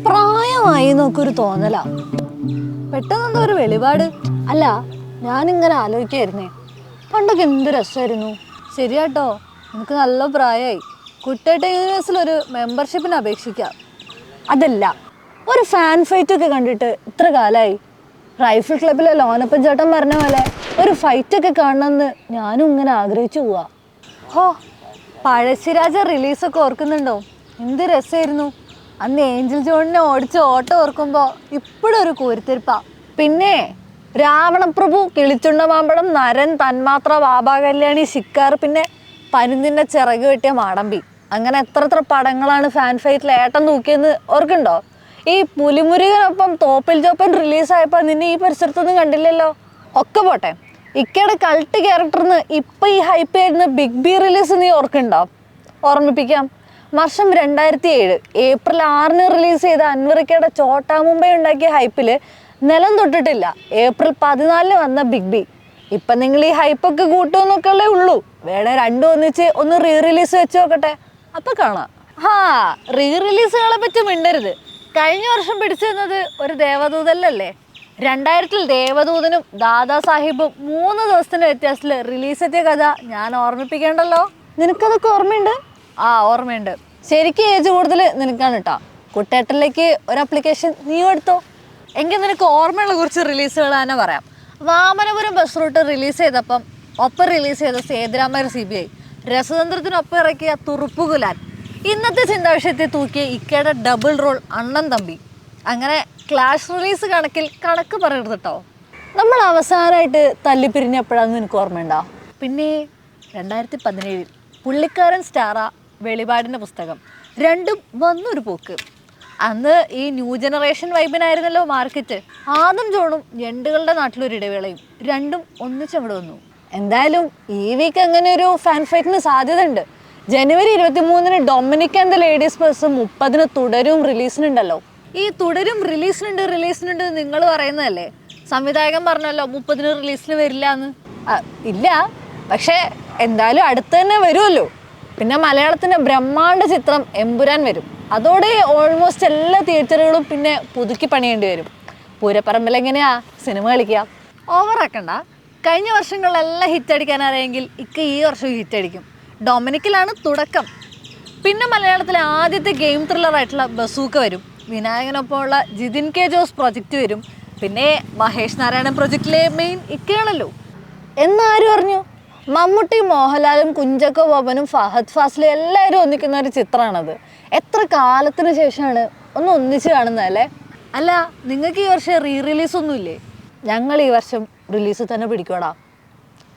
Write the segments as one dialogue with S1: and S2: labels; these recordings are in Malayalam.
S1: പ്രായമായി നോക്കൊരു തോന്നലാ. പെട്ടെന്നെന്തോ ഒരു വെളിപാട്. അല്ല, ഞാനിങ്ങനെ ആലോചിക്കായിരുന്നേ, പണ്ടൊക്കെ എന്ത് രസമായിരുന്നു. ശരിയാട്ടോ, എനിക്ക് നല്ല പ്രായമായി. കുട്ടേട്ട യൂണിവേഴ്സിൽ ഒരു മെമ്പർഷിപ്പിന് അപേക്ഷിക്കാം. അതല്ല, ഒരു ഫാൻ ഫൈറ്റ് ഒക്കെ കണ്ടിട്ട് ഇത്ര കാലമായി. റൈഫിൾ ക്ലബിലെ ലോനപ്പൻ ചേട്ടൻ പറഞ്ഞ പോലെ ഒരു ഫൈറ്റൊക്കെ കാണണമെന്ന് ഞാനും ഇങ്ങനെ ആഗ്രഹിച്ചു പോവാ. ഹോ, പഴശ്ശിരാജ റിലീസൊക്കെ ഓർക്കുന്നുണ്ടോ? എന്ത് രസമായിരുന്നു. അന്ന് ഏഞ്ചൽ ജോണിനെ ഓടിച്ച് ഓട്ടം ഓർക്കുമ്പോൾ ഇപ്പോഴും ഒരു കോരിത്തിരിപ്പാ. പിന്നെ രാവണപ്രഭു, കിളിച്ചുണ്ട മാമ്പഴം, നരൻ, തന്മാത്ര, വാബ കല്യാണി, ശിക്കാർ, പിന്നെ പരുന്തിൻ്റെ ചിറക് വെട്ടിയ മാടമ്പി, അങ്ങനെ എത്ര പടങ്ങളാണ് ഫാൻ ഫൈറ്റിൽ ഏട്ടൻ തൂക്കിയെന്ന് ഓർക്കുന്നുണ്ടോ? ഈ പുലിമുരുകനൊപ്പം തോപ്പിൽ ജോപ്പൻ റിലീസായപ്പോൾ നിന്നെ ഈ പരിസരത്തൊന്നും കണ്ടില്ലല്ലോ. ഒക്കെ പോട്ടെ, ഇക്കയുടെ കൾട്ട് ക്യാരക്ടറിന് ഇപ്പം ഈ ഹൈപ്പ് ആയിരുന്ന ബിഗ് ബി റിലീസ് നീ ഓർക്കുന്നുണ്ടോ? ഓർമ്മിപ്പിക്കാം. വർഷം 2007 ഏപ്രിൽ 6 റിലീസ് ചെയ്ത അൻവറിക്കയുടെ ചോട്ടാ മുംബൈ ഉണ്ടാക്കിയ ഹൈപ്പിൽ നിലം തൊട്ടിട്ടില്ല. ഏപ്രിൽ 14 വന്ന ബിഗ് ബി. ഇപ്പം നിങ്ങൾ ഈ ഹൈപ്പൊക്കെ കൂട്ടുമെന്നൊക്കെ ഉള്ളേ ഉള്ളൂ. വേണേ രണ്ടും ഒന്നിച്ച് ഒന്ന് റീ റിലീസ് വെച്ച് നോക്കട്ടെ, അപ്പം കാണാം. റീ റിലീസുകളെ പറ്റി മിണ്ടരുത്. കഴിഞ്ഞ വർഷം പിടിച്ചു തന്നത് ഒരു ദേവദൂതല്ലേ. 2000 ദേവദൂതനും ദാദാ സാഹിബും 3 ദിവസത്തിൻ്റെ വ്യത്യാസത്തിൽ റിലീസെത്തിയ കഥ ഞാൻ ഓർമ്മിപ്പിക്കേണ്ടല്ലോ. നിനക്കതൊക്കെ ഓർമ്മയുണ്ട്? ഓർമ്മയുണ്ട്. ശരിക്കും ഏജ് കൂടുതൽ നിനക്കാണ് കേട്ടോ. കുട്ടേട്ടനിലേക്ക് ഒരു ആപ്ലിക്കേഷൻ നീയും എടുത്തോ. എങ്കിൽ നിനക്ക് ഓർമ്മയുള്ള കുറച്ച് റിലീസുകൾ തന്നെ പറയാം. വാമനപുരം ബസ് റൂട്ട് റിലീസ് ചെയ്തപ്പം ഒപ്പം റിലീസ് ചെയ്ത സേതുരാമയ്യർ CBI, രസതന്ത്രത്തിനൊപ്പം ഇറക്കിയ തുറുപ്പുകുലാൻ, ഇന്നത്തെ ചിന്താവിഷയത്തെ തൂക്കിയ ഇക്കയുടെ ഡബിൾ റോൾ അണ്ണൻ തമ്പി. അങ്ങനെ ക്ലാഷ് റിലീസ് കണക്ക് പറയരുത് കേട്ടോ. നമ്മൾ അവസാനമായിട്ട് തല്ലിപ്പിരിഞ്ഞപ്പോഴാണെന്ന് എനിക്ക് ഓർമ്മയുണ്ടോ? പിന്നെ 2017 പുള്ളിക്കാരൻ സ്റ്റാറ, വെളിപാടിൻ്റെ പുസ്തകം, രണ്ടും വന്നൊരു പോക്ക്. അന്ന് ഈ ന്യൂ ജനറേഷൻ വൈബിനായിരുന്നല്ലോ മാർക്കറ്റ്. ആദം ജോണും ഞണ്ടുകളുടെ നാട്ടിലൊരു ഇടവേളയും, രണ്ടും ഒന്നിച്ചങ്ങോട്ട് വന്നു. എന്തായാലും ഈ വീക്ക് അങ്ങനെ ഒരു ഫാൻ ഫൈറ്റിന് സാധ്യത ഉണ്ട്. ജനുവരി 23 Dominic and the ladies bus, 30 തുടരും റിലീസിനുണ്ടല്ലോ. ഈ തുടരും റിലീസിനുണ്ട് നിങ്ങൾ പറയുന്നതല്ലേ? സംവിധായകൻ പറഞ്ഞല്ലോ 30 റിലീസിന് വരില്ല എന്ന്. ഇല്ല, പക്ഷേ എന്തായാലും അടുത്ത് തന്നെ വരുമല്ലോ. പിന്നെ മലയാളത്തിൻ്റെ ബ്രഹ്മാണ്ഡ ചിത്രം എമ്പുരാൻ വരും. അതോടെ ഓൾമോസ്റ്റ് എല്ലാ തിയേറ്ററുകളും പിന്നെ പുതുക്കി പണിയേണ്ടി വരും. പൂരപ്പറമ്പിലെങ്ങനെയാ സിനിമ കളിക്കുക? ഓവറാക്കണ്ട. കഴിഞ്ഞ വർഷങ്ങളിലെല്ലാം ഹിറ്റടിക്കാൻ അറിയാമെങ്കിൽ ഈ വർഷം ഹിറ്റടിക്കും. ഡൊമിനിക്കിലാണ് തുടക്കം. പിന്നെ മലയാളത്തിലെ ആദ്യത്തെ ഗെയിം ത്രില്ലറായിട്ടുള്ള ബസൂക്ക വരും. വിനായകനൊപ്പമുള്ള ജിതിൻ കെ ജോസ് പ്രൊജക്റ്റ് വരും. പിന്നെ മഹേഷ് നാരായണൻ പ്രൊജക്റ്റിലെ മെയിൻ ഇക്കയാണല്ലോ. എന്നാരും അറിഞ്ഞു? മമ്മൂട്ടി, മോഹൻലാലും, കുഞ്ചാക്കോ ബോബനും, ഫഹദ് ഫാസിലും എല്ലാവരും ഒന്നിക്കുന്ന ഒരു ചിത്രമാണത്. എത്ര കാലത്തിന് ശേഷമാണ് ഒന്ന് ഒന്നിച്ച് കാണുന്നതല്ലേ? അല്ല, നിങ്ങൾക്ക് ഈ വർഷം റീ റിലീസൊന്നുമില്ലേ? ഞങ്ങൾ ഈ വർഷം റിലീസ് തന്നെ പിടിക്കോടാ.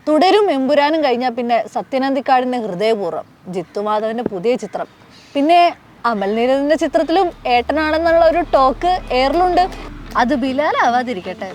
S1: തുടരും എമ്പുരാനും കഴിഞ്ഞാൽ പിന്നെ സത്യനന്ദിക്കാടിൻ്റെ ഹൃദയപൂർവ്വം, ജിത്തുമാധവൻ്റെ പുതിയ ചിത്രം, പിന്നെ അമൽ നീരദിൻ്റെ ചിത്രത്തിലും ഏട്ടനാണെന്നുള്ള ഒരു ടോക്ക് എയറിലുണ്ട്. അത് ബിലാലാവാതിരിക്കട്ടെ.